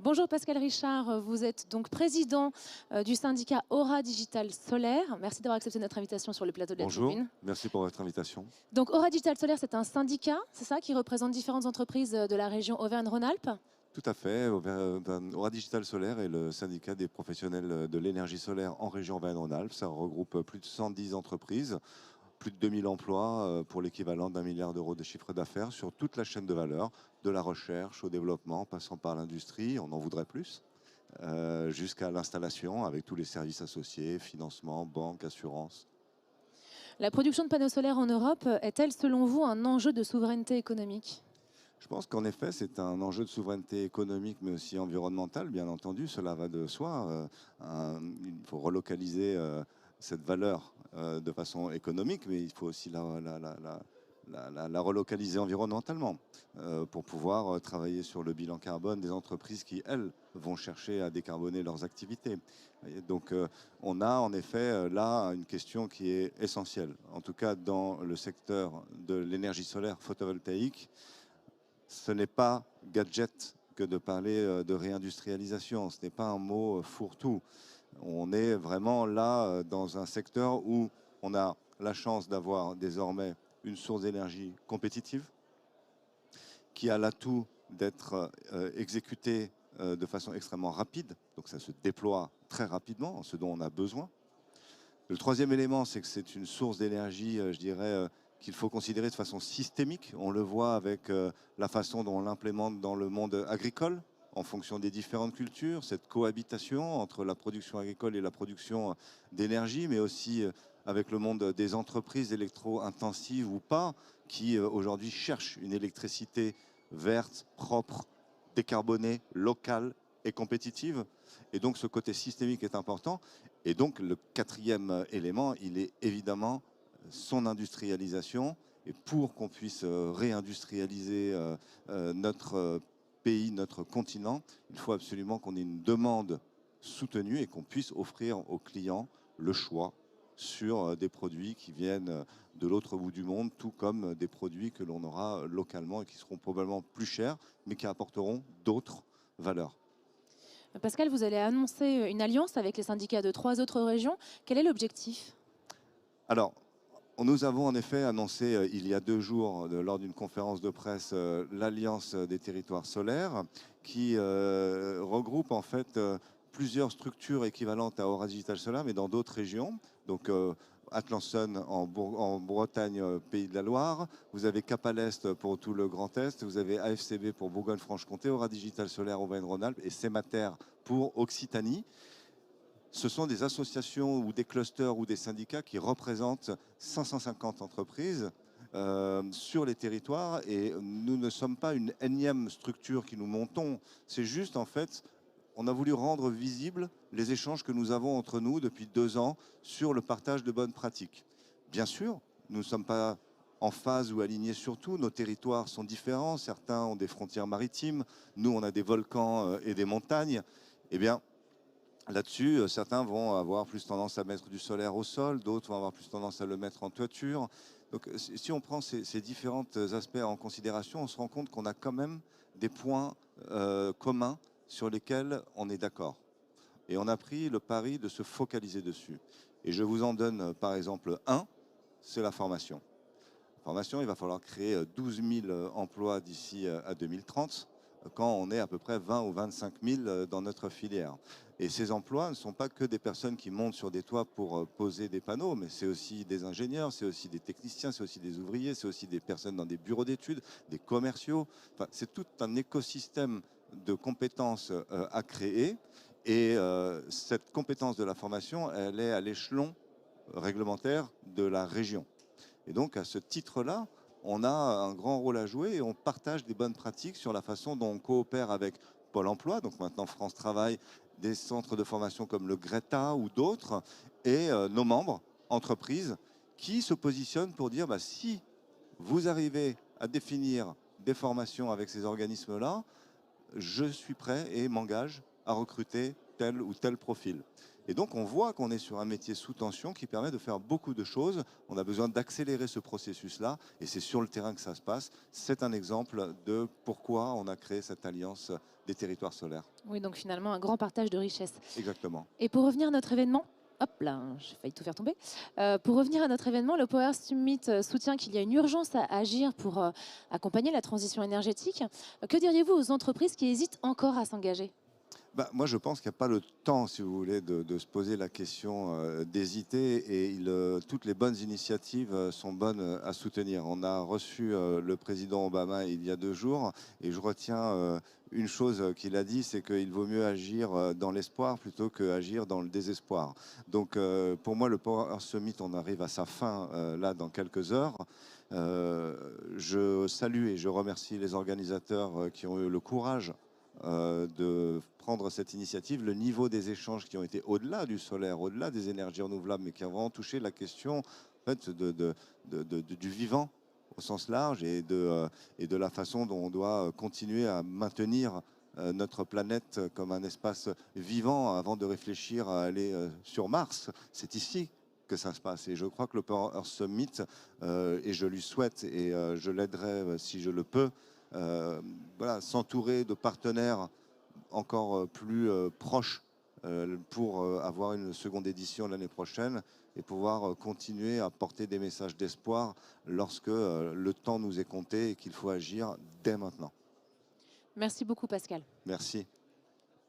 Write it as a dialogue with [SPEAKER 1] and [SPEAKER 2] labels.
[SPEAKER 1] Bonjour Pascal Richard, vous êtes donc président du syndicat Aura Digital Solaire. Merci d'avoir accepté notre invitation sur le plateau de la
[SPEAKER 2] Bonjour,
[SPEAKER 1] tribune.
[SPEAKER 2] merci pour votre invitation.
[SPEAKER 1] Donc Aura Digital Solaire, c'est un syndicat, c'est ça, qui représente différentes entreprises de la région Auvergne-Rhône-Alpes?
[SPEAKER 2] Tout à fait, Aura Digital Solaire est le syndicat des professionnels de l'énergie solaire en région Auvergne-Rhône-Alpes. Ça regroupe plus de 110 entreprises, plus de 2000 emplois pour l'équivalent d'1 milliard d'euros de chiffre d'affaires sur toute la chaîne de valeur, de la recherche au développement, passant par l'industrie, on en voudrait plus, jusqu'à l'installation avec tous les services associés, financement, banque, assurance.
[SPEAKER 1] La production de panneaux solaires en Europe est-elle selon vous un enjeu de souveraineté économique?
[SPEAKER 2] Je pense qu'en effet, c'est un enjeu de souveraineté économique, mais aussi environnementale, bien entendu. Cela va de soi. Il faut relocaliser cette valeur de façon économique, mais il faut aussi la relocaliser environnementalement pour pouvoir travailler sur le bilan carbone des entreprises qui, elles, vont chercher à décarboner leurs activités. Donc, on a en effet là une question qui est essentielle. En tout cas, dans le secteur de l'énergie solaire photovoltaïque, ce n'est pas gadget que de parler de réindustrialisation. Ce n'est pas un mot fourre-tout. On est vraiment là dans un secteur où on a la chance d'avoir désormais une source d'énergie compétitive qui a l'atout d'être exécutée de façon extrêmement rapide. Donc ça se déploie très rapidement, ce dont on a besoin. Le troisième élément, c'est que c'est une source d'énergie, je dirais, qu'il faut considérer de façon systémique. On le voit avec la façon dont on l'implémente dans le monde agricole, en fonction des différentes cultures, cette cohabitation entre la production agricole et la production d'énergie, mais aussi avec le monde des entreprises électro-intensives ou pas, qui aujourd'hui cherchent une électricité verte, propre, décarbonée, locale et compétitive. Et donc ce côté systémique est important. Et donc le quatrième élément, il est évidemment son industrialisation. Et pour qu'on puisse réindustrialiser notre pays, notre continent, il faut absolument qu'on ait une demande soutenue et qu'on puisse offrir aux clients le choix sur des produits qui viennent de l'autre bout du monde, tout comme des produits que l'on aura localement et qui seront probablement plus chers, mais qui apporteront d'autres valeurs.
[SPEAKER 1] Pascal, vous allez annoncer une alliance avec les syndicats de 3 autres régions. Quel est l'objectif?
[SPEAKER 2] Alors, nous avons en effet annoncé il y a 2 jours, lors d'une conférence de presse, l'Alliance des territoires solaires, qui regroupe en fait plusieurs structures équivalentes à Aura Digital Solar, mais dans d'autres régions. Donc, Atlanson en Bretagne, Pays de la Loire. Vous avez Cap à l'Est pour tout le Grand Est. Vous avez AFCB pour Bourgogne-Franche-Comté, Aura Digital Solaire Auvergne-Rhône-Alpes et Cemater pour Occitanie. Ce sont des associations ou des clusters ou des syndicats qui représentent 550 entreprises sur les territoires, et nous ne sommes pas une énième structure qui nous montons. C'est juste en fait, on a voulu rendre visibles les échanges que nous avons entre nous depuis 2 ans sur le partage de bonnes pratiques. Bien sûr, nous ne sommes pas en phase ou alignés sur tout. Nos territoires sont différents. Certains ont des frontières maritimes. Nous, on a des volcans et des montagnes. Eh bien, là-dessus, certains vont avoir plus tendance à mettre du solaire au sol, d'autres vont avoir plus tendance à le mettre en toiture. Donc si on prend ces différents aspects en considération, on se rend compte qu'on a quand même des points communs sur lesquels on est d'accord. Et on a pris le pari de se focaliser dessus. Et je vous en donne par exemple un, c'est la formation. La formation, il va falloir créer 12 000 emplois d'ici à 2030, quand on est à peu près 20 ou 25 000 dans notre filière. Et ces emplois ne sont pas que des personnes qui montent sur des toits pour poser des panneaux, mais c'est aussi des ingénieurs, c'est aussi des techniciens, c'est aussi des ouvriers, c'est aussi des personnes dans des bureaux d'études, des commerciaux. Enfin, c'est tout un écosystème de compétences à créer. Et cette compétence de la formation, elle est à l'échelon réglementaire de la région. Et donc, à ce titre-là, on a un grand rôle à jouer et on partage des bonnes pratiques sur la façon dont on coopère avec Pôle emploi, donc maintenant France Travail, des centres de formation comme le Greta ou d'autres, et nos membres, entreprises, qui se positionnent pour dire si vous arrivez à définir des formations avec ces organismes-là, je suis prêt et m'engage à recruter tel ou tel profil. Et donc on voit qu'on est sur un métier sous tension qui permet de faire beaucoup de choses. On a besoin d'accélérer ce processus-là et c'est sur le terrain que ça se passe. C'est un exemple de pourquoi on a créé cette alliance des territoires solaires.
[SPEAKER 1] Oui, donc finalement, un grand partage de richesses.
[SPEAKER 2] Exactement.
[SPEAKER 1] Et pour revenir à notre événement, hop là, j'ai failli tout faire tomber. Pour revenir à notre événement, le Power Summit soutient qu'il y a une urgence à agir pour accompagner la transition énergétique. Que diriez-vous aux entreprises qui hésitent encore à s'engager?
[SPEAKER 2] Bah, moi, je pense qu'il n'y a pas le temps, si vous voulez, de se poser la question d'hésiter. Et toutes les bonnes initiatives sont bonnes à soutenir. On a reçu le président Obama il y a 2 jours et je retiens une chose qu'il a dit, c'est qu'il vaut mieux agir dans l'espoir plutôt qu'agir dans le désespoir. Donc, pour moi, le Power Summit, on arrive à sa fin là dans quelques heures. Je salue et je remercie les organisateurs qui ont eu le courage de prendre cette initiative, le niveau des échanges qui ont été au-delà du solaire, au-delà des énergies renouvelables, mais qui ont vraiment touché la question en fait, du vivant au sens large et de la façon dont on doit continuer à maintenir notre planète comme un espace vivant avant de réfléchir à aller sur Mars. C'est ici que ça se passe. Et je crois que le Power Earth Summit, et je lui souhaite, et je l'aiderai si je le peux, voilà, s'entourer de partenaires encore plus proches pour avoir une seconde édition l'année prochaine et pouvoir continuer à porter des messages d'espoir lorsque le temps nous est compté et qu'il faut agir dès maintenant.
[SPEAKER 1] Merci beaucoup, Pascal.
[SPEAKER 2] Merci.